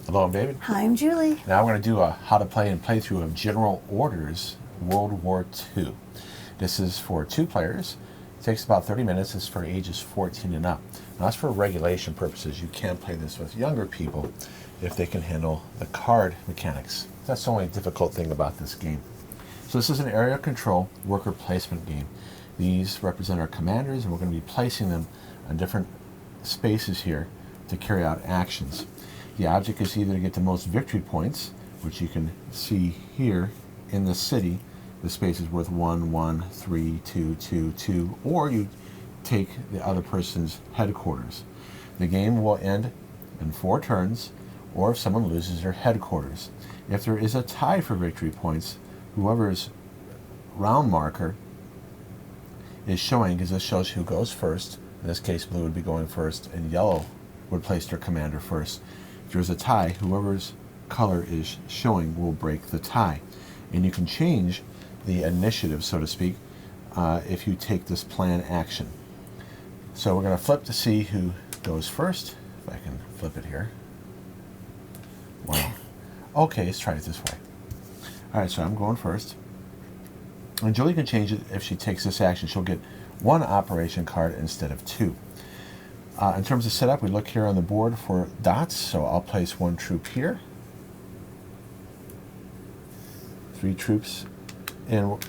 Hello, I'm David. Hi, I'm Julie. Now we're going to do a how to play and playthrough of General Orders World War II. This is for 2 players. It takes about 30 minutes. It's for ages 14 and up. Now that's for regulation purposes. You can play this with younger people if they can handle the card mechanics. That's the only difficult thing about this game. So this is an area control worker placement game. These represent our commanders, and we're going to be placing them on different spaces here to carry out actions. The object is either to get the most victory points, which you can see here in the city. The space is worth 1, 1, 3, 2, 2, 2, or you take the other person's headquarters. The game will end in 4 turns, or if someone loses their headquarters. If there is a tie for victory points, whoever's round marker is showing, because this shows who goes first. In this case, blue would be going first, and yellow would place their commander first. If there's a tie, whoever's color is showing will break the tie. And you can change the initiative, so to speak, if you take this plan action. So we're going to flip to see who goes first. If I can flip it here. Wow. Okay, let's try it this way. All right, so I'm going first. And Julie can change it if she takes this action. She'll get 1 operation card instead of 2. In terms of setup, we look here on the board for dots. So I'll place 1 troop here, 3 troops, and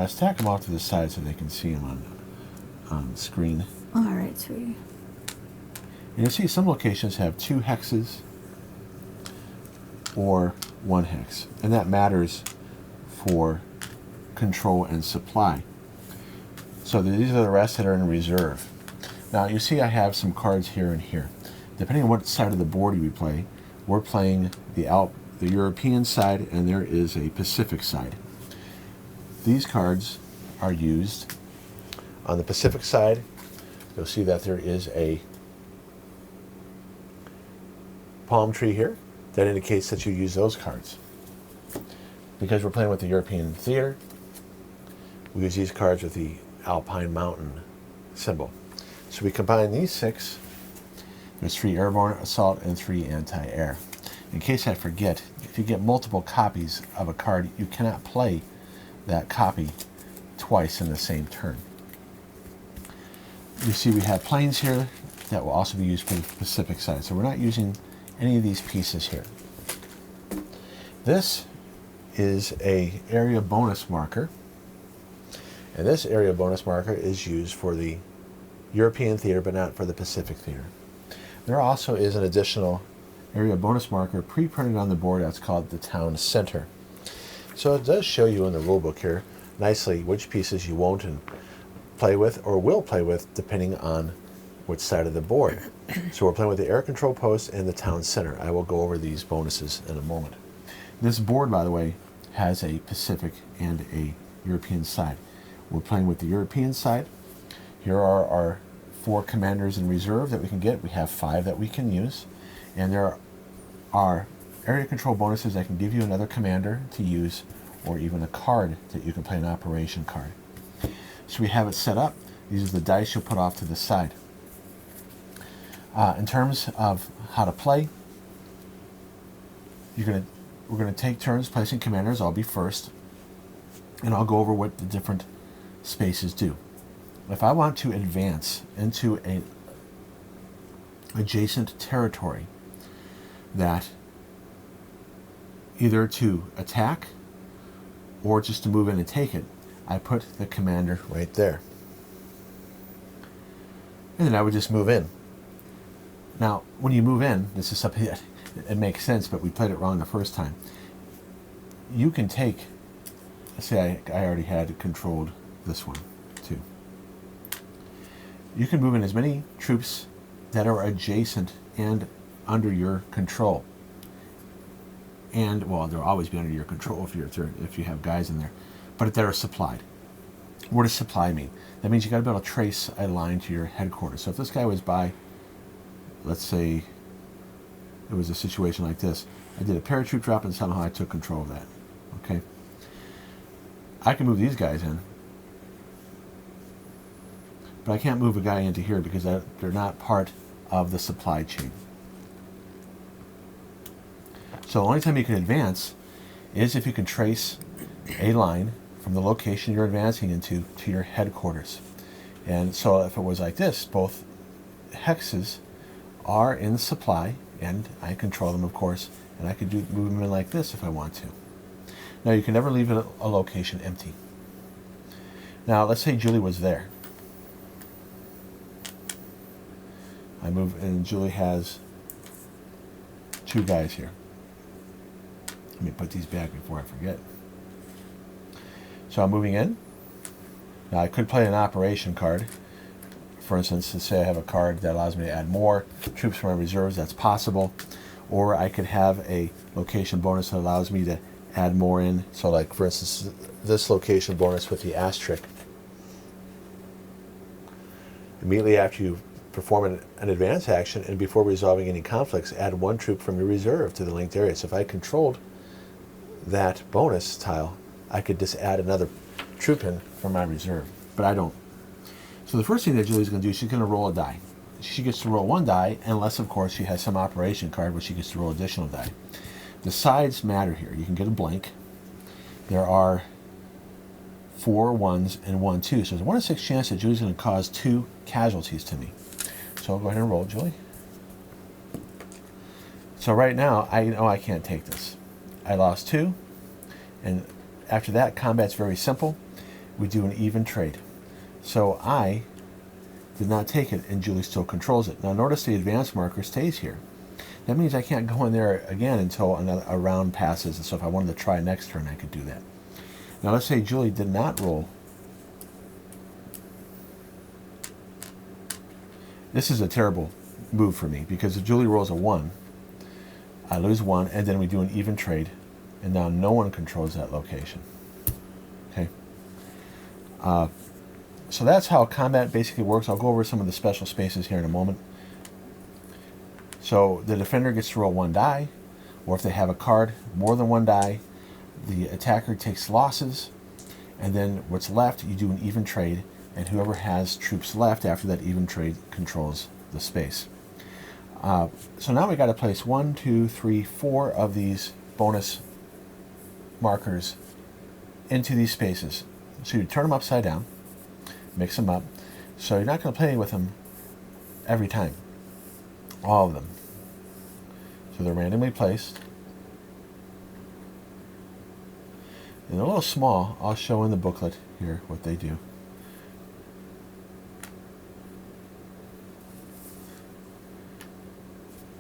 stack them off to the side so they can see them on the screen. All right, sweetie. And you'll see some locations have 2 hexes or 1 hex, and that matters for control and supply. So these are the rest that are in reserve. Now you see I have some cards here and here. Depending on what side of the board we play, we're playing the European side, and there is a Pacific side. These cards are used on the Pacific side. You'll see that there is a palm tree here. That indicates that you use those cards. Because we're playing with the European theater, we use these cards with the Alpine mountain symbol. So we combine these 6. There's 3 airborne assault and 3 anti-air. In case I forget, if you get multiple copies of a card, you cannot play that copy twice in the same turn. You see we have planes here that will also be used for the Pacific side. So we're not using any of these pieces here. This is a area bonus marker. And this area bonus marker is used for the European theater, but not for the Pacific theater. There also is an additional area bonus marker pre-printed on the board that's called the town center. So it does show you in the rule book here nicely which pieces you won't play with or will play with depending on which side of the board. So we're playing with the air control post and the town center. I will go over these bonuses in a moment. This board, by the way, has a Pacific and a European side. We're playing with the European side. Here are our 4 commanders in reserve that we can get. We have 5 that we can use. And there are area control bonuses that can give you another commander to use, or even a card that you can play, an operation card. So we have it set up. These are the dice you'll put off to the side. In terms of how to play, we're going to take turns placing commanders. I'll be first. And I'll go over what the different spaces do. If I want to advance into an adjacent territory, that either to attack or just to move in and take it, I put the commander right there. And then I would just move in. Now, when you move in, this is something that it makes sense, but we played it wrong the first time. You can take, say I already had controlled this one too. You can move in as many troops that are adjacent and under your control. And, well, they'll always be under your control if you have guys in there, but that are supplied. What does supply mean? That means you got to be able to trace a line to your headquarters. So if this guy was by, let's say it was a situation like this, I did a paratroop drop and somehow I took control of that. Okay, I can move these guys in, but I can't move a guy into here because they're not part of the supply chain. So the only time you can advance is if you can trace a line from the location you're advancing into to your headquarters. And so if it was like this, both hexes are in supply, and I control them, of course, and I could move them in like this if I want to. Now, you can never leave a location empty. Now, let's say Julie was there. I move, and Julie has 2 guys here. Let me put these back before I forget. So I'm moving in. Now, I could play an operation card. For instance, let's say I have a card that allows me to add more troops from my reserves. That's possible. Or I could have a location bonus that allows me to add more in. So like, for instance, this location bonus with the asterisk. Immediately after you perform an advance action and before resolving any conflicts, add 1 troop from your reserve to the linked area. So if I controlled that bonus tile, I could just add another troop in from my reserve, but I don't. So the first thing that Julie's going to do, she's going to roll a die. She gets to roll 1 die, unless, of course, she has some operation card where she gets to roll additional die. The sides matter here. You can get a blank. There are 4 1s and 1 2. So there's a 1 in 6 chance that Julie's going to cause 2 casualties to me. So I'll go ahead and roll, Julie. So right now, I know I can't take this. I lost 2. And after that, combat's very simple. We do an even trade. So I did not take it, and Julie still controls it. Now notice the advance marker stays here. That means I can't go in there again until a round passes. And so if I wanted to try next turn, I could do that. Now let's say Julie did not roll. This is a terrible move for me, because if Julie rolls a 1, I lose 1, and then we do an even trade, and now no one controls that location. Okay. So that's how combat basically works. I'll go over some of the special spaces here in a moment. So the defender gets to roll 1 die, or if they have a card more than 1 die, the attacker takes losses, and then what's left, you do an even trade, and whoever has troops left after that even trade controls the space. So now we got to place 1, 2, 3, 4 of these bonus markers into these spaces. So you turn them upside down, mix them up. So you're not going to play with them every time, all of them. So they're randomly placed. And they're a little small. I'll show in the booklet here what they do.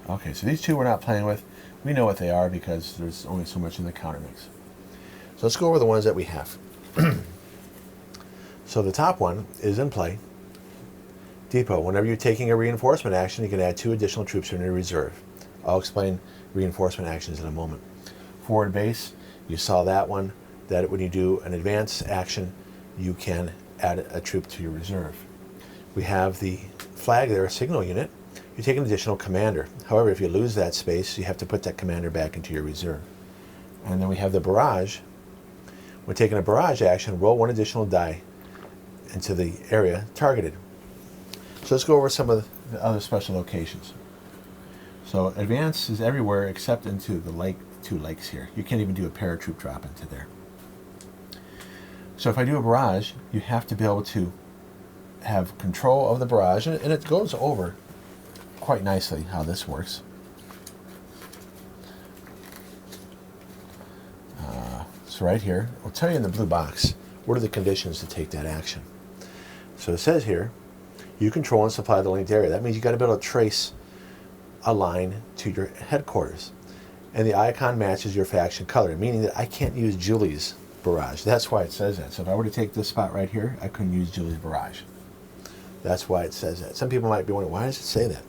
Okay, so these 2 we're not playing with. We know what they are because there's only so much in the counter mix. So let's go over the ones that we have. So the top one is in play. Depot. Whenever you're taking a reinforcement action, you can add 2 additional troops in your reserve. I'll explain reinforcement actions in a moment. Forward base, you saw that one, that when you do an advance action, you can add a troop to your reserve. We have the flag there, a signal unit. You take an additional commander. However, if you lose that space, you have to put that commander back into your reserve. And then we have the barrage. When taking a barrage action, roll 1 additional die into the area targeted. So let's go over some of the other special locations. So advance is everywhere except into the 2 lakes here. You can't even do a paratroop drop into there. So if I do a barrage, you have to be able to have control of the barrage, and it goes over quite nicely how this works. So right here, I'll tell you in the blue box, what are the conditions to take that action. So it says here, you control and supply the linked area. That means you got to be able to trace a line to your headquarters. And the icon matches your faction color, meaning that I can't use Julie's barrage. That's why it says that. So if I were to take this spot right here, I couldn't use Julie's barrage. That's why it says that. Some people might be wondering, why does it say that?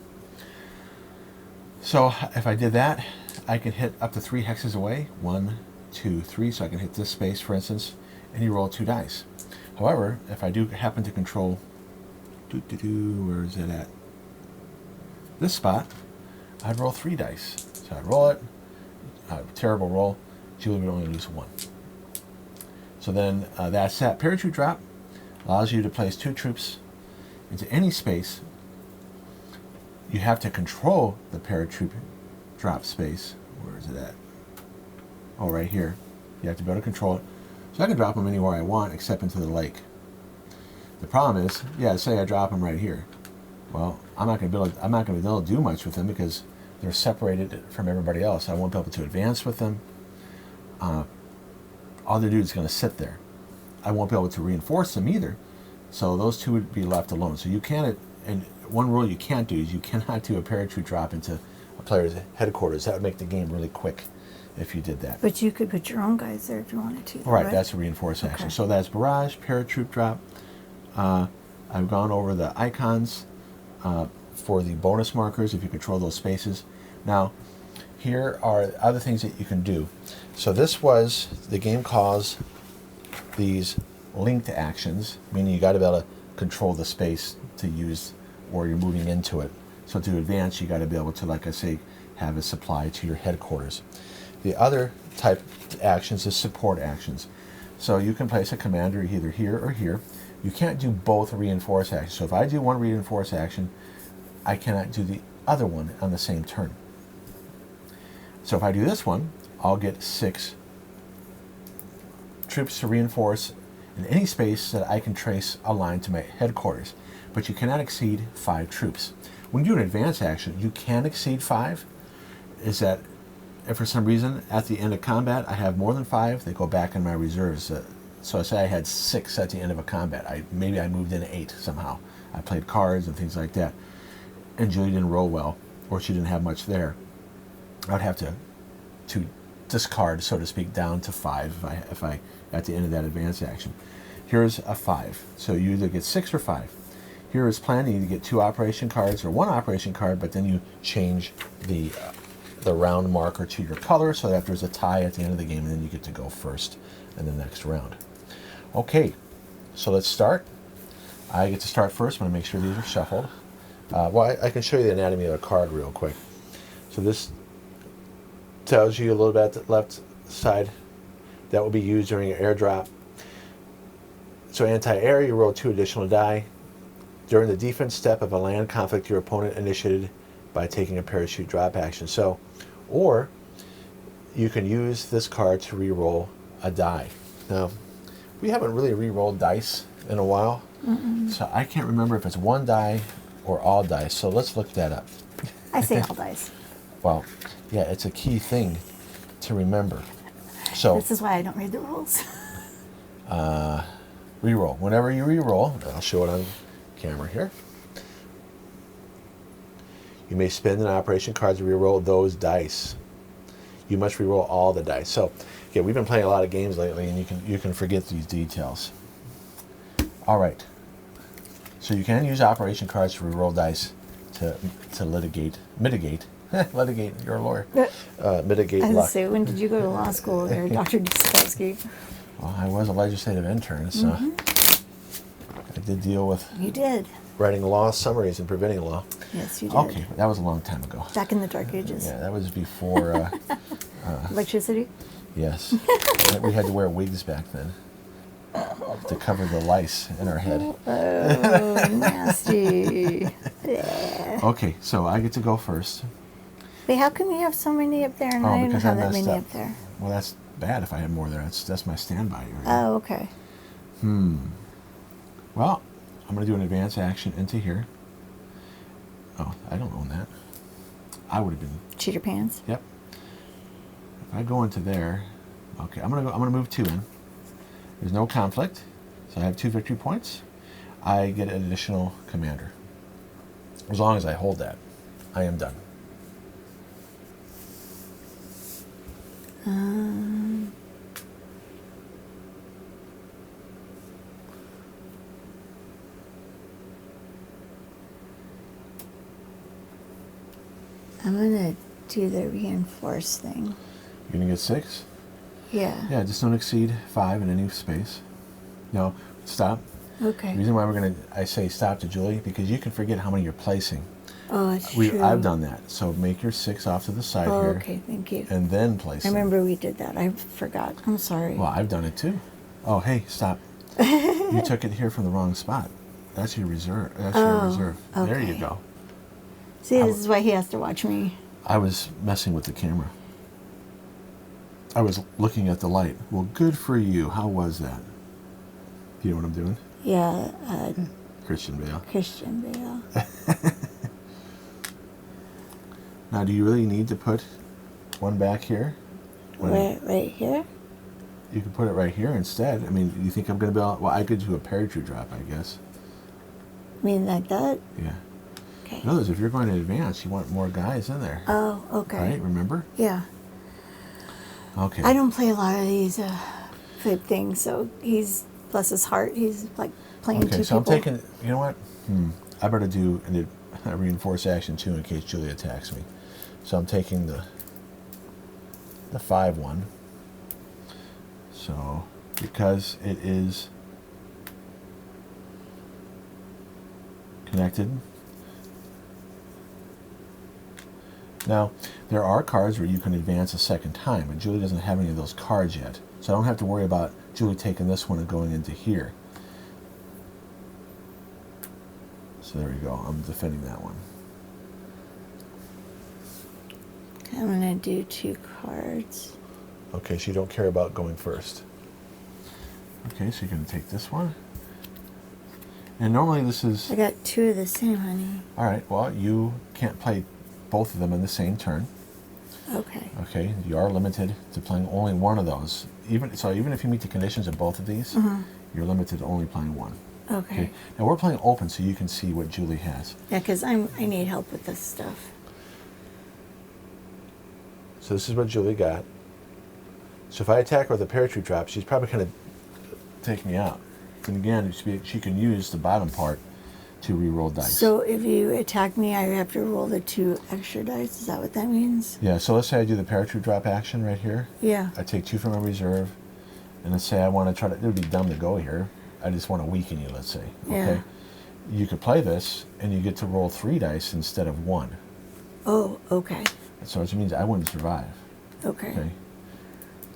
So if I did that, I could hit up to 3 hexes away. 1, 2, 3. So I can hit this space, for instance, and you roll 2 dice. However, if I do happen to control, where is it at? This spot, I'd roll 3 dice. So I'd roll it, terrible roll, Julie would only lose 1. So then that's that. Paratroop drop allows you to place 2 troops into any space. You have to control the paratroop drop space. Where is it at? Oh, right here. You have to be able to control it. So I can drop them anywhere I want except into the lake. The problem is, yeah, say I drop them right here. Well, I'm not going to be able to do much with them because they're separated from everybody else. I won't be able to advance with them. All they do is going to sit there. I won't be able to reinforce them either. So those two would be left alone. So you can't, and one rule you can't do is you cannot do a parachute drop into a player's headquarters. That would make the game really quick if you did that. But you could put your own guys there if you wanted to. Right, that's a reinforced action. So that's barrage, parachute drop. I've gone over the icons for the bonus markers if you control those spaces. Now, here are other things that you can do. So this was, the game calls these linked actions, meaning you got to be able to control the space to use or you're moving into it. So to advance, you got to be able to, like I say, have a supply to your headquarters. The other type of actions is support actions. So you can place a commander either here or here. You can't do both reinforce actions. So if I do one reinforce action, I cannot do the other one on the same turn. So if I do this one, I'll get 6 troops to reinforce in any space that I can trace a line to my headquarters. But you cannot exceed 5 troops. When you do an advance action, you can exceed 5. Is that if for some reason at the end of combat I have more than 5, they go back in my reserves. So I say I had 6 at the end of a combat. Maybe I moved in 8 somehow. I played cards and things like that. And Julie didn't roll well, or she didn't have much there. I would have to discard, so to speak, down to 5 if I at the end of that advance action. Here's a 5. So you either get 6 or 5. Here is planning. You get 2 operation cards or 1 operation card, but then you change the round marker to your color so that there's a tie at the end of the game, and then you get to go first in the next round. Okay, so let's start. I get to start first. I'm going to make sure these are shuffled. Well, I can show you the anatomy of a card real quick. So this tells you a little bit at the left side that will be used during your airdrop. So anti-air, you roll 2 additional die. During the defense step of a land conflict, your opponent initiated by taking a parachute drop action. So, or you can use this card to re-roll a die. Now, we haven't really re-rolled dice in a while, so I can't remember if it's 1 die or all dice. So let's look that up. I say all dice. Well, yeah, it's a key thing to remember. So this is why I don't read the rules. re-roll. Whenever you re-roll, I'll show it on camera here. You may spend an operation card to re-roll those dice. You must re-roll all the dice. So, yeah, we've been playing a lot of games lately, and you can forget these details. All right. So you can use operation cards to re-roll dice to mitigate. You're a lawyer. Mitigate I was luck. say, when did you go to law school there, Dr. Niecikowski? Well, I was a legislative intern, so I did deal with. You did. Writing law summaries and preventing law. Yes, you did. Okay, that was a long time ago. Back in the dark ages. Yeah, that was before. Electricity? Yes. We had to wear wigs back then to cover the lice in our head. Oh, nasty. Yeah. Okay, so I get to go first. Wait, how come you have so many up there and I don't because have I that messed many up. up there? Well, that's bad if I had more there. That's my standby area. Oh, okay. Well, I'm going to do an advance action into here. Oh, I don't own that. I would have been. Cheater pants? Yep. If I go into there, okay, I'm gonna move 2 in. There's no conflict, so I have 2 victory points. I get an additional commander. As long as I hold that, I am done. I'm going to do the reinforce thing. You're gonna get 6? Yeah. Yeah, just don't exceed 5 in any space. No, stop. Okay. The reason why I say stop to Julie, because you can forget how many you're placing. Oh, that's true. I've done that. So make your 6 off to the side here. Okay, thank you. And then place I them. remember we did that. I forgot. I'm sorry. Well, I've done it too. Oh, hey, stop. You took it here from the wrong spot. That's your reserve. That's your reserve. Okay. There you go. See, this is why he has to watch me. I was messing with the camera. I was looking at the light. Well, good for you. How was that? Do you know what I'm doing? Yeah, Christian Bale. Christian Bale. Now, do you really need to put one back here? Right here? You can put it right here instead. I mean, you think I'm going to be able... Well, I could do a parachute drop, I guess. I mean, like that? Yeah. Okay. In other words, if you're going to advance, you want more guys in there. Oh, okay. Right? Remember? Yeah. Okay. I don't play a lot of these flip things, so he's, bless his heart, he's like playing two people. Okay, so I'm taking... You know what? I better do a reinforced action, too, in case Julie attacks me. So I'm taking the 5-1. So, because it is connected. Now, there are cards where you can advance a second time, but Julie doesn't have any of those cards yet. So I don't have to worry about Julie taking this one and going into here. So there we go. I'm defending that one. I'm going to do 2 cards. Okay, so you don't care about going first. Okay, so you're going to take this one. And normally this is... I got 2 of the same, honey. All right, well, you can't play both of them in the same turn. Okay. Okay, you are limited to playing only one of those. Even if you meet the conditions of both of these, you're limited to only playing one. Okay. Now we're playing open so you can see what Julie has. Yeah, because I need help with this stuff. So this is what Julie got. So if I attack her with a parachute drop, she's probably going to take me out. And again, she can use the bottom part to re-roll dice. So if you attack me, I have to roll the 2 extra dice? Is that what that means? Yeah, so let's say I do the parachute drop action right here. Yeah. I take 2 from my reserve, and let's say I want to try to... It would be dumb to go here. I just want to weaken you, let's say. Okay? Yeah. You could play this, and you get to roll 3 dice instead of 1. Oh, okay. So it means I wouldn't survive. Okay.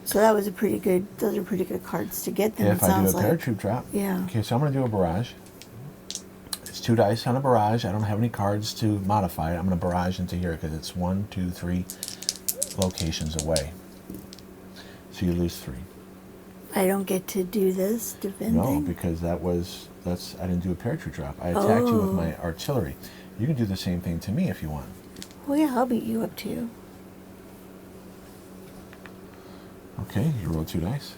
So that was a pretty good... Those are pretty good cards to get then, If I do a parachute drop. Yeah. Okay, so I'm going to do a barrage. It's 2 dice on a barrage. I don't have any cards to modify it. I'm going to barrage into here because it's 1, 2, 3 locations away. So you lose 3. I don't get to do this defending? No, because I didn't do a parachute drop. I attacked you with my artillery. You can do the same thing to me if you want. Well, yeah, I'll beat you up too. Okay, you roll 2 dice.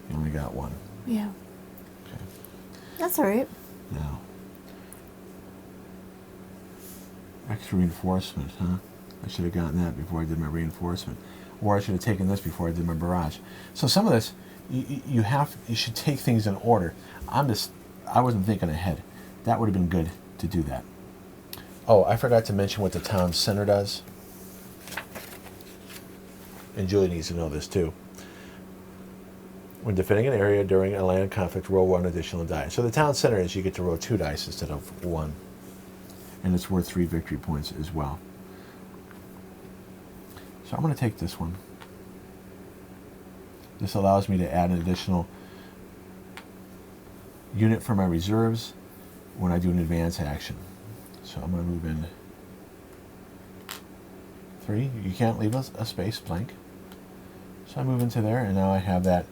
You only got 1. Yeah. Okay. That's all right. Now, extra reinforcement, huh? I should have gotten that before I did my reinforcement. Or I should have taken this before I did my barrage. So some of this, you should take things in order. I wasn't thinking ahead. That would have been good to do that. Oh, I forgot to mention what the town center does. And Julie needs to know this too. When defending an area during a land conflict, roll 1 additional die. So the town center is you get to roll 2 dice instead of 1. And it's worth 3 victory points as well. So I'm going to take this one. This allows me to add an additional unit for my reserves when I do an advance action. So I'm going to move in 3. You can't leave a space blank. So I move into there, and now I have that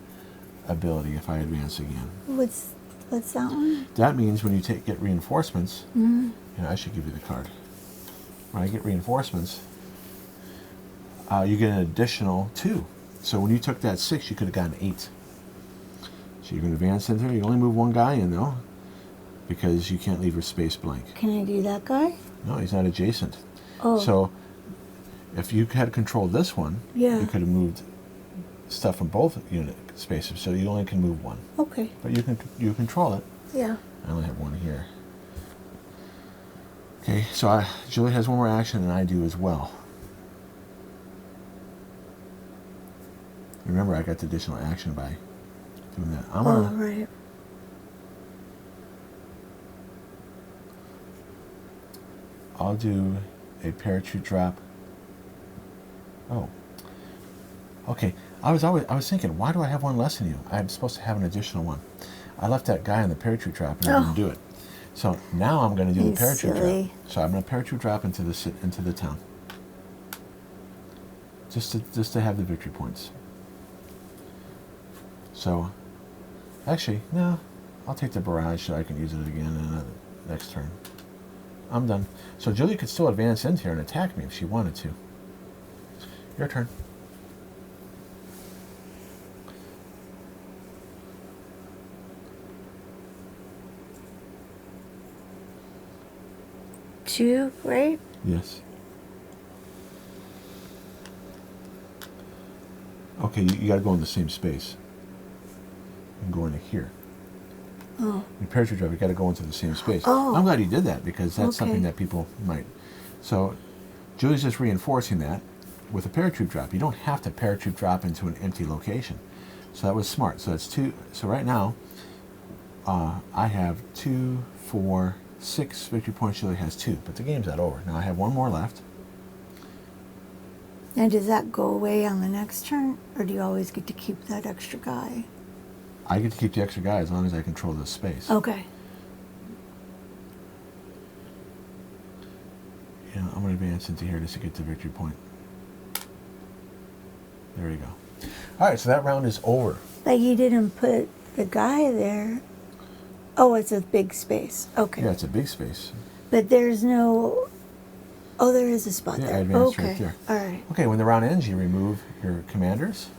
ability if I advance again. What's that one? That means when you get reinforcements, I should give you the card. When I get reinforcements, you get an additional 2. So when you took that 6, you could have gotten 8. So you can advance in there. You only move 1 guy in, though, because you can't leave your space blank. Can I do that guy? No, he's not adjacent. Oh. So if you had controlled this one, yeah, you could have moved stuff from both unit spaces. So you only can move 1. Okay. But you control it. Yeah. I only have 1 here. Okay, so Julie has 1 more action, and I do as well. Remember, I got the additional action by doing that. Right. I'll do a parachute drop. Oh. Okay. I was thinking, why do I have 1 less than you? I'm supposed to have an additional 1. I left that guy in the parachute drop and I didn't do it. So now I'm going to do the parachute drop. So I'm going to parachute drop into the town. just to have the victory points. So, actually, no, I'll take the barrage so I can use it again in the next turn. I'm done. So Julie could still advance into here and attack me if she wanted to. Your turn. Two, right? Yes. Okay, you got to go in the same space. And go into here. Oh. Your parachute drop, you got to go into the same space. Oh. I'm glad you did that because that's Okay. something that people might. So, Julie's just reinforcing that with a parachute drop. You don't have to parachute drop into an empty location. So that was smart. So that's two. So right now, I have 2, 4, 6 victory points. Julie has 2, but the game's not over. Now I have one more left. Now, does that go away on the next turn, or do you always get to keep that extra guy? I get to keep the extra guy as long as I control this space. Okay. Yeah, I'm going to advance into here just to get the victory point. There you go. All right, so that round is over. But you didn't put the guy there. Oh, it's a big space. Okay. Yeah, it's a big space. But there's no... Oh, there is a spot Yeah, I there. advanced Okay. right there. All right. Okay, when the round ends, you remove your commanders.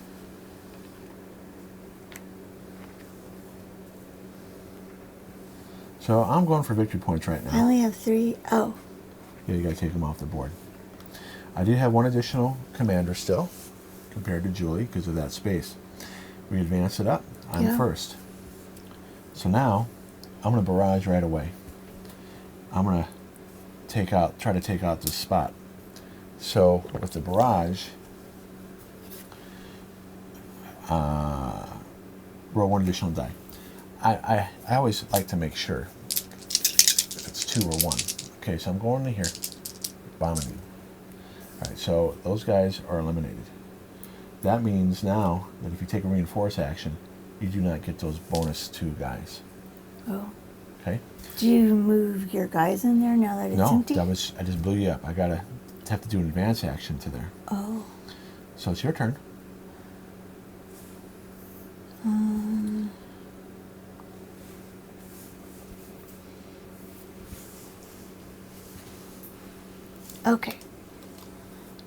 So I'm going for victory points right I now. only have 3. Oh. Yeah, you got to take them off the board. I do have one additional commander still, compared to Julie, because of that space. We advance it up. I'm Yeah. first. So now, I'm going to barrage right away. I'm going to try to take out this spot. So with the barrage, roll one additional die. I always like to make sure if it's 2 or 1. Okay, so I'm going to here, bombing you. All right, so those guys are eliminated. That means now that if you take a reinforce action, you do not get those bonus 2 guys. Oh. Okay? Do you move your guys in there now that it's No, empty? I just blew you up. I gotta have to do an advance action to there. Oh. So it's your turn. Okay.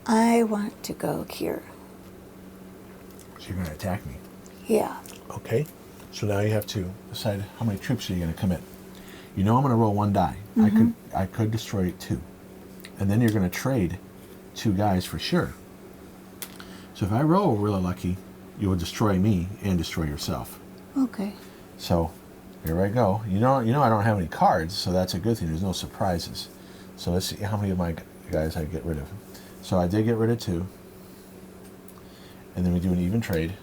I want to go here. So you're gonna attack me. Yeah. Okay. So now you have to decide how many troops are you gonna commit. You know I'm gonna roll 1 die. I could destroy 2. And then you're gonna trade 2 guys for sure. So if I roll really lucky, you will destroy me and destroy yourself. Okay. So here I go. You know I don't have any cards, so that's a good thing. There's no surprises. So let's see how many of my guys I get rid of. So I did get rid of 2. And then we do an even trade.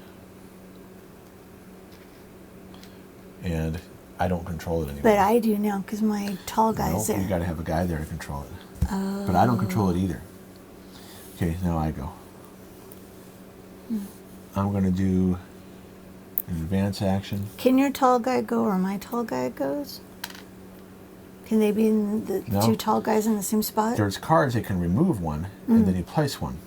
And I don't control it anymore. But I do now because my tall guy's No, there. you got to have a guy there to control it. But I don't control it either. Okay, now I go. I'm going to do an advance action. Can your tall guy go where my tall guy goes? Can they be in the No. 2 tall guys in the same spot? There's cards that can remove 1, and then you place 1.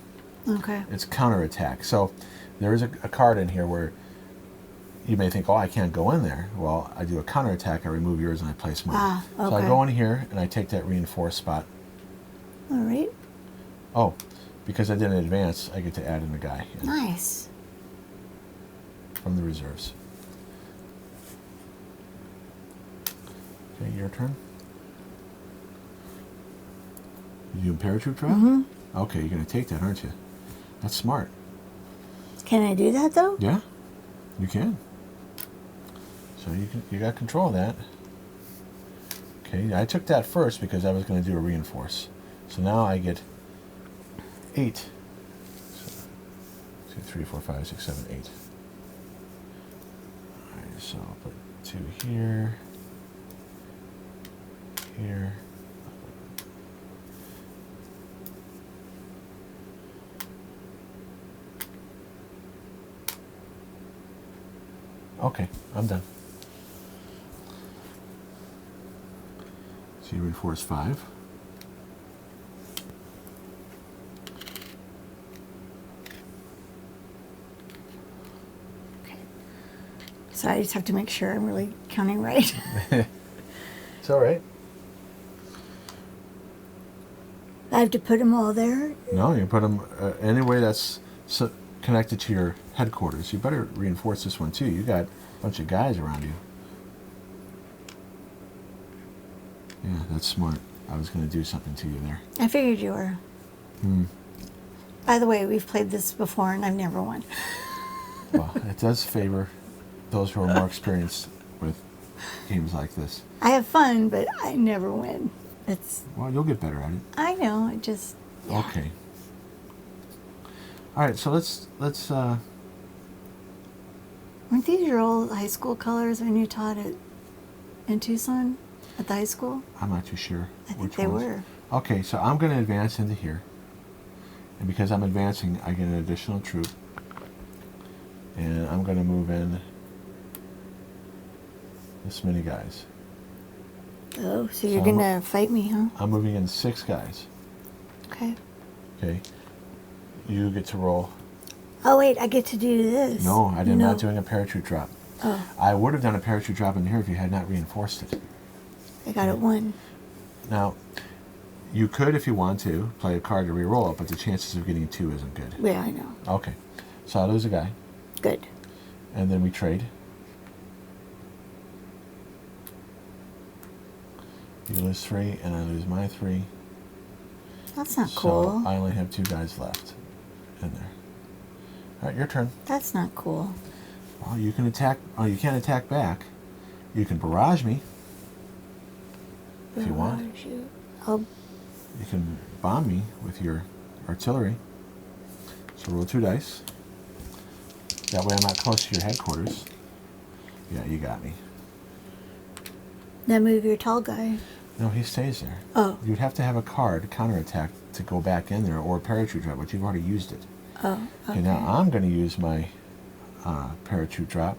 Okay. It's counterattack. So there is a card in here where you may think, oh, I can't go in there. Well, I do a counterattack, I remove yours, and I place mine. Ah, So I okay. go in here, and I take that reinforced spot. All right. Oh, because I didn't advance, I get to add in a guy Nice. from the reserves. Okay, your turn. You doing paratroop drop? Mm-hmm. Okay, you're going to take that, aren't you? That's smart. Can I do that though? Yeah, you can. So you got control of that. Okay, I took that first because I was going to do a reinforce. So now I get 8. So, 2, 3, 4, 5, 6, 7, 8. Alright, so I'll put 2 here. Here. Okay, I'm done. So you reinforce 5. So I just have to make sure I'm really counting right. It's all right. I have to put them all there. No, you put them any way that's connected to your headquarters. You better reinforce this one too. You got a bunch of guys around you. Yeah, that's smart. I was going to do something to you there. I figured you were. By the way, we've played this before and I've never won. Well, it does favor those who are more experienced with games like this. I have fun, but I never win. Well, you'll get better at it. I know. I just. Yeah. Okay. All right, so let's. Weren't these your old high school colors when you taught in Tucson at the high school? I'm not too sure. I think which they ones. were. Okay, so I'm going to advance into here. And because I'm advancing, I get an additional troop. And I'm going to move in this many guys. Oh, so you're going to fight me, huh? I'm moving in 6 guys. Okay. Okay. You get to roll. Oh, wait, I get to do this. No, I'm not doing a parachute drop. Oh. I would have done a parachute drop in here if you had not reinforced it. I got it 1. Now, you could, if you want to, play a card to re-roll it, but the chances of getting a 2 isn't good. Yeah, I know. Okay. So I lose a guy. Good. And then we trade. You lose 3, and I lose my 3. That's not cool. So I only have 2 guys left in there. All right, your turn. That's not cool. Well, you can attack. Oh, you can't attack back. You can barrage me if you want. Barrage you. Oh, You can bomb me with your artillery. So roll 2 dice. That way I'm not close to your headquarters. Yeah, you got me. now move your tall guy. No, he stays there. Oh. You'd have to have a card counterattack to go back in there, or a parachute drop, but you've already used it. Oh, okay. Okay, now I'm going to use my parachute drop.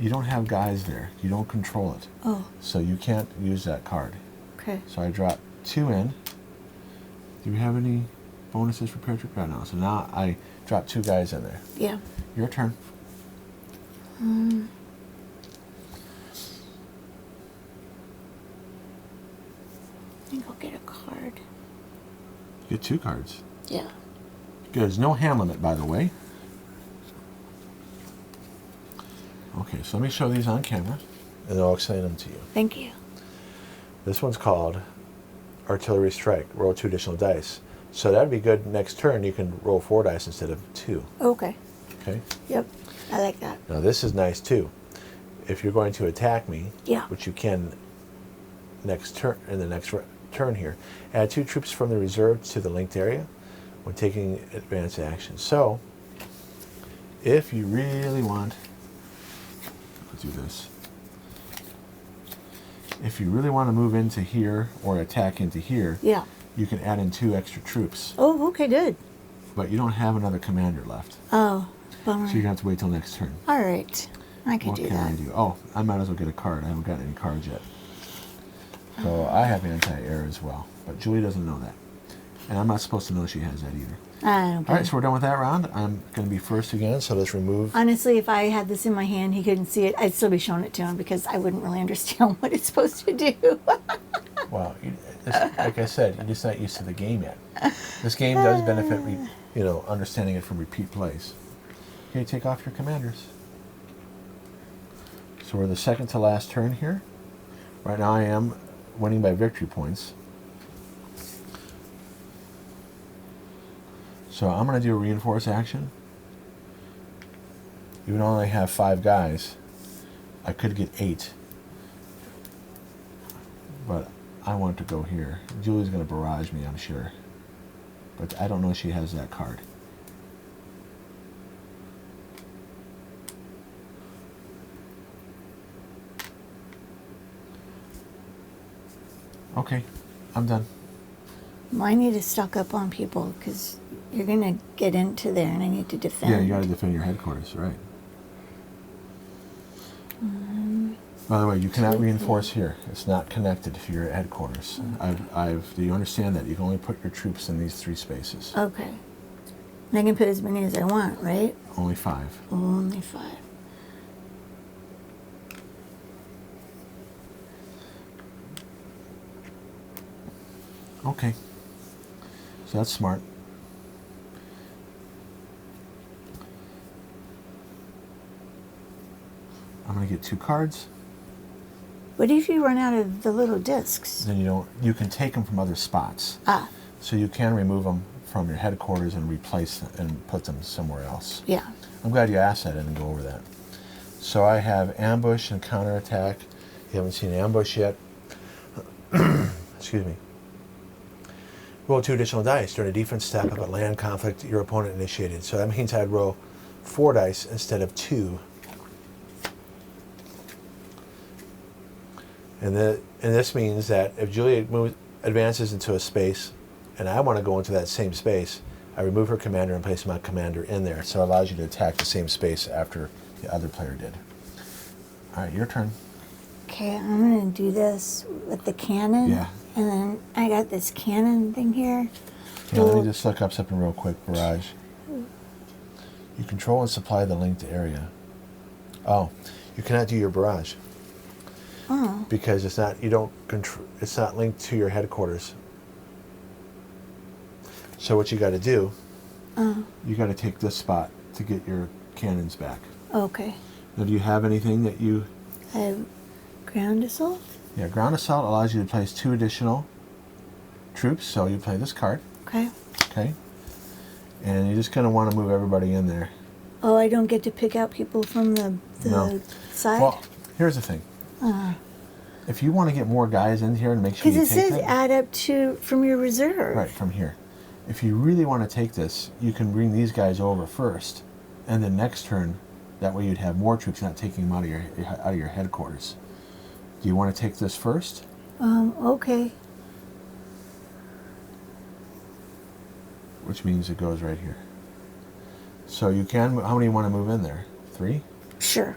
You don't have guys there. You don't control it. Oh, So you can't use that card. okay. So I drop 2 in. Do we have any bonuses for parachute drop? No. So now I drop 2 guys in there. Yeah. Your turn. I think I'll get a card. You get 2 cards. Yeah. Good. There's no hand limit, by the way. Okay, so let me show these on camera, and then I'll explain them to you. Thank you. This one's called Artillery Strike. Roll 2 additional dice. So that'd be good next turn. You can roll 4 dice instead of 2. Okay. Okay? Yep. I like that. Now this is nice too. If you're going to attack me, Yeah. which you can next turn in the next turn here, add 2 troops from the reserve to the linked area when taking advanced action. So if you really want, let's do this. If you really want to move into here or attack into here, Yeah. you can add in 2 extra troops, Oh, okay, good. but you don't have another commander left. Oh, bummer. So you're going to have to wait till next turn. All right. I could What do can I that. do? Oh, I might as well get a card. I haven't gotten any cards yet. So I have anti-air as well, but Julie doesn't know that. And I'm not supposed to know she has that either. I don't All right, care. so we're done with that round. I'm going to be first again, so let's remove. Honestly, if I had this in my hand, he couldn't see it. I'd still be showing it to him because I wouldn't really understand what it's supposed to do. Well, like I said, you're just not used to the game yet. This game does benefit, understanding it from repeat plays. Okay, take off your commanders. So we're the second to last turn here. Right now I am winning by victory points. So I'm going to do a reinforce action. Even though I only have 5 guys, I could get 8. But I want to go here. Julie's going to barrage me, I'm sure. But I don't know if she has that card. Okay, I'm done. Well, I need to stock up on people because you're going to get into there and I need to defend. Yeah, you got to defend your headquarters, right? By the way, you cannot reinforce here. It's not connected to your headquarters. Do you understand that? You can only put your troops in these 3 spaces. Okay. And I can put as many as I want, right? Only 5. Only 5. Okay. So that's smart. I'm going to get 2 cards. What if you run out of the little discs? Then you can take them from other spots. Ah, So you can remove them from your headquarters and replace them and put them somewhere else. yeah. I'm glad you asked that. I didn't go over that. So I have ambush and counterattack. You haven't seen ambush yet. Excuse me. Roll 2 additional dice during a defense step of a land conflict your opponent initiated. So that means I'd roll 4 dice instead of 2. And this means that if Julia advances into a space and I want to go into that same space, I remove her commander and place my commander in there. So it allows you to attack the same space after the other player did. All right, your turn. Okay, I'm going to do this with the cannon. Yeah. And then I got this cannon thing here. Yeah, let me just look up something real quick. Barrage. You control and supply the linked area. Oh, you cannot do your barrage. Oh. Because it's not it's not linked to your headquarters. So what you got to do, you got to take this spot to get your cannons back. Okay. Now, do you have anything that you? I have ground assault. Yeah, ground assault allows you to place 2 additional troops. So you play this card. Okay. Okay. And you're just gonna want to move everybody in there. Oh, I don't get to pick out people from the No. side? Well, here's the thing. If you want to get more guys in here and make sure Because you it take says them, add up to from your reserve. right from here. If you really want to take this, you can bring these guys over first, and then next turn, that way you'd have more troops, not taking them out of your headquarters. Do you want to take this first? Okay. Which means it goes right here. So you can. How many you want to move in there? 3. Sure.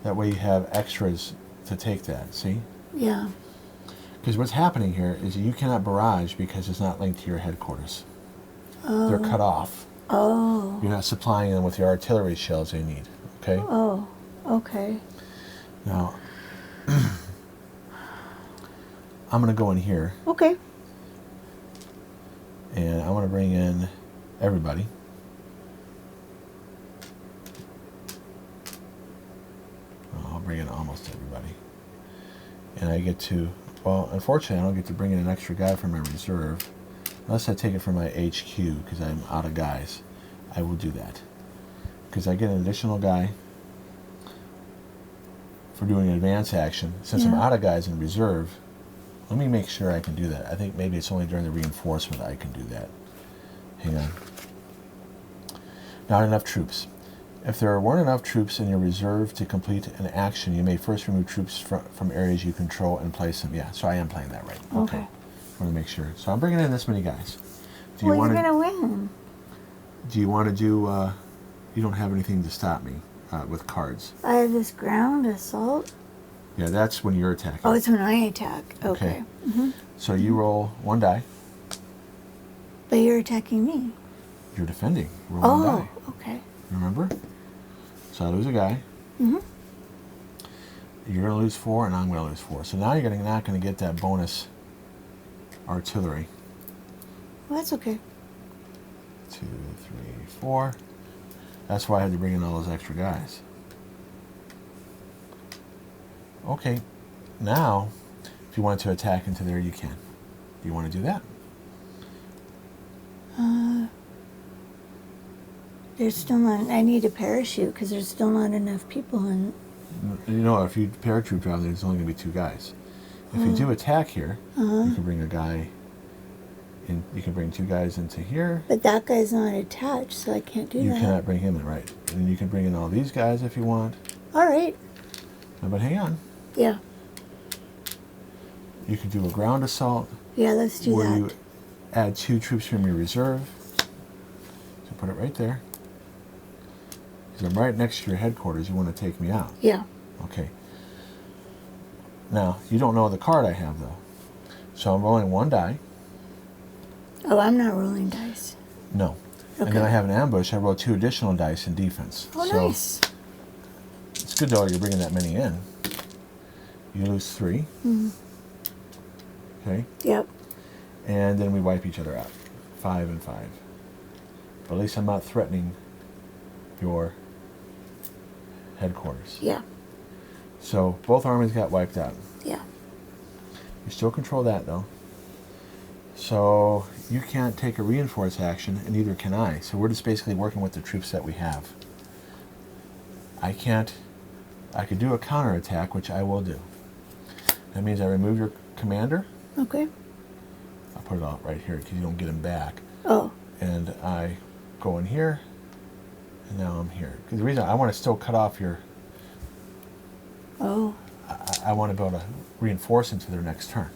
That way you have extras to take that. See? Yeah. Because what's happening here is you cannot barrage because it's not linked to your headquarters. They're cut off. Oh. You're not supplying them with the artillery shells they need. Okay? Oh. Okay. Now, I'm going to go in here Okay. and I want to bring in everybody. I'll bring in almost everybody. And I get to, well, unfortunately, I don't get to bring in an extra guy from my reserve. Unless I take it from my HQ because I'm out of guys. I will do that. Because I get an additional guy for doing an advance action. Since I'm Yeah. out of guys in reserve, let me make sure I can do that. I think maybe it's only during the reinforcement I can do that. Hang on. Not enough troops. If there weren't enough troops in your reserve to complete an action, you may first remove troops from areas you control and place them. Yeah, so I am playing that right. Okay. I want to make sure. So I'm bringing in this many guys. Do Well, you want you're to? going to win. Do you want to do? You don't have anything to stop me with cards. I have this ground assault. Yeah, that's when you're attacking. Oh, it's when I attack. Okay. So you roll 1 die. But you're attacking me. You're defending. Roll 1 die. Oh, okay. Remember? So I lose a guy. You're going to lose 4, and I'm going to lose 4. So now you're not going to get that bonus artillery. Well, that's okay. 2, 3, 4. That's why I had to bring in all those extra guys. Okay. Now, if you want to attack into there, you can. Do you want to do that? There's still not. I need a parachute because there's still not enough people in. You know, if you paratroop down there, there's only going to be 2 guys. If you do attack here, you can bring a guy in. You can bring 2 guys into here. But that guy's not attached, so I can't do You that. cannot bring him in, right? And you can bring in all these guys if you want. All right. No, but hang on. Yeah. You can do a ground assault Yeah, let's do where that. you add 2 troops from your reserve. So put it right there. Because I'm right next to your headquarters. You want to take me out. Yeah. Okay. Now, you don't know the card I have, though. So I'm rolling 1 die. Oh, I'm not rolling dice. No. Okay. And then I have an ambush. I roll 2 additional dice in defense. Oh, so nice. It's good, though, you're bringing that many in. You lose 3. Okay? Yep. And then we wipe each other out. 5 and 5. But at least I'm not threatening your headquarters. Yeah. So both armies got wiped out. Yeah. You still control that though. So you can't take a reinforce action, and neither can I. So we're just basically working with the troops that we have. I could do a counterattack, which I will do. That means I remove your commander. Okay. I'll put it out right here because you don't get him back. Oh. And I go in here, and now I'm here. Because the reason I want to still cut off your... Oh. I want to be able to reinforce into their next turn.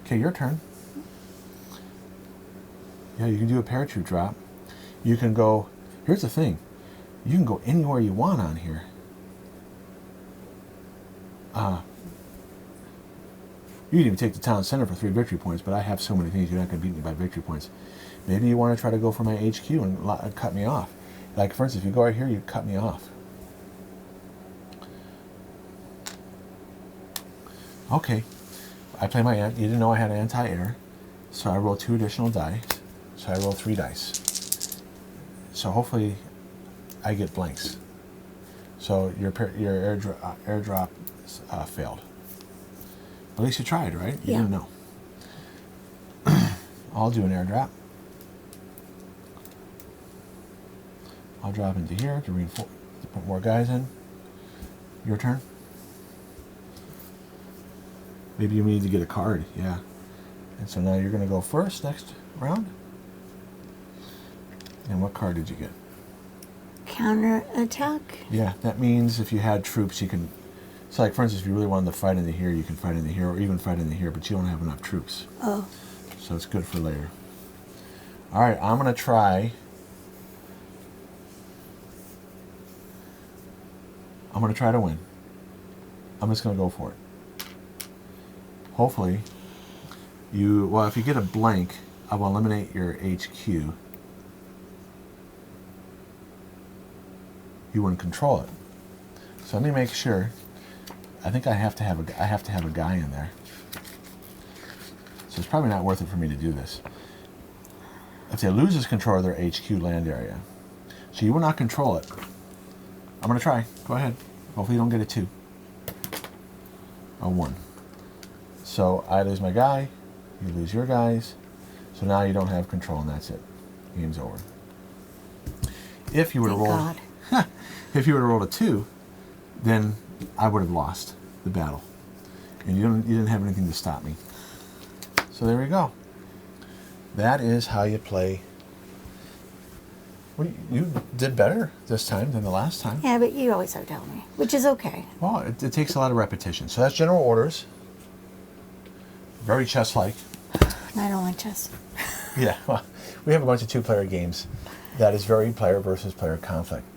Okay, your turn. Yeah, you can do a paratroop drop. You can go... Here's the thing. You can go anywhere you want on here. You can even take the town center for 3 victory points, but I have so many things, you're not going to beat me by victory points. Maybe you want to try to go for my HQ and cut me off. Like, for instance, if you go right here, you cut me off. Okay. I play my... You didn't know I had anti-air, so I roll 2 additional dice. So I roll 3 dice. So hopefully I get blanks. So your airdrop failed. At least you tried, right? You didn't know. I'll do an airdrop. I'll drop into here to reinforce, to put more guys in. Your turn. Maybe you need to get a card, yeah. And so now you're going to go first next round. And what card did you get? Counter attack? Yeah, that means if you had troops, you can... So like, for instance, if you really wanted to fight into here, you can fight into here, or even fight into here, but you don't have enough troops. Oh. So it's good for later. All right, I'm going to try... I'm going to try to win. I'm just going to go for it. Hopefully, you... Well, if you get a blank, I will eliminate your HQ. You wouldn't control it. So let me make sure. I think I have to have a guy in there. So it's probably not worth it for me to do this. If they lose control of their HQ land area, so you will not control it. I'm going to try. Go ahead. Hopefully you don't get a 2. A 1. So I lose my guy. You lose your guys. So now you don't have control, and that's it. Game's over. If you would have rolled... If you would have rolled a 2, then I would have lost the battle. And you didn't have anything to stop me. So there we go. That is how you play. Well, you did better this time than the last time. Yeah, but you always out me, which is okay. Well, it takes a lot of repetition. So that's general orders. Very chess-like. I don't like chess. Yeah, well, we have a bunch of 2-player games that is very player versus player conflict.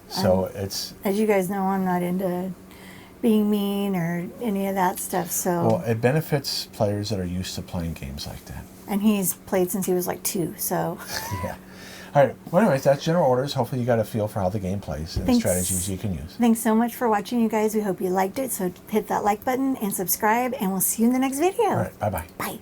So it's... As you guys know, I'm not into being mean or any of that stuff, so... Well, it benefits players that are used to playing games like that. And he's played since he was like 2, so... Yeah. All right. Well, anyways, that's general orders. Hopefully you got a feel for how the game plays and strategies you can use. Thanks so much for watching, you guys. We hope you liked it, so hit that like button and subscribe, and we'll see you in the next video. All right. Bye-bye. Bye.